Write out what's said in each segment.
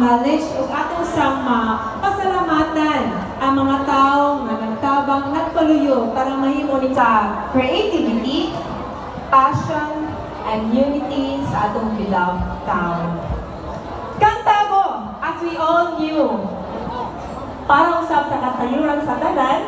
acknowledge ug atong sama pasalamatan ang mga tawo nga nagtabang nagpaluyo para mahimo ni sa creativity, passion, and unity sa atong beloved town. Kantago, as we all knew, para usab sa kasayuran sa tanan,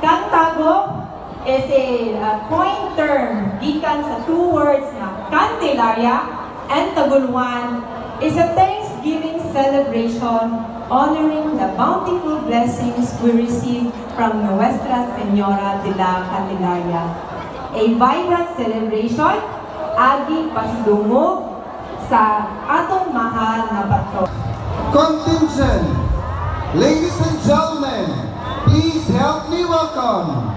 Kantago is a coined term gikan sa two words na Candelaria and Taguluan is a Thanksgiving celebration honoring the bountiful blessings we receive from Nuestra Señora de la Candelaria. A vibrant celebration, agi pasidungog sa atong mahal na patron. Contingent, ladies and gentlemen, please help me welcome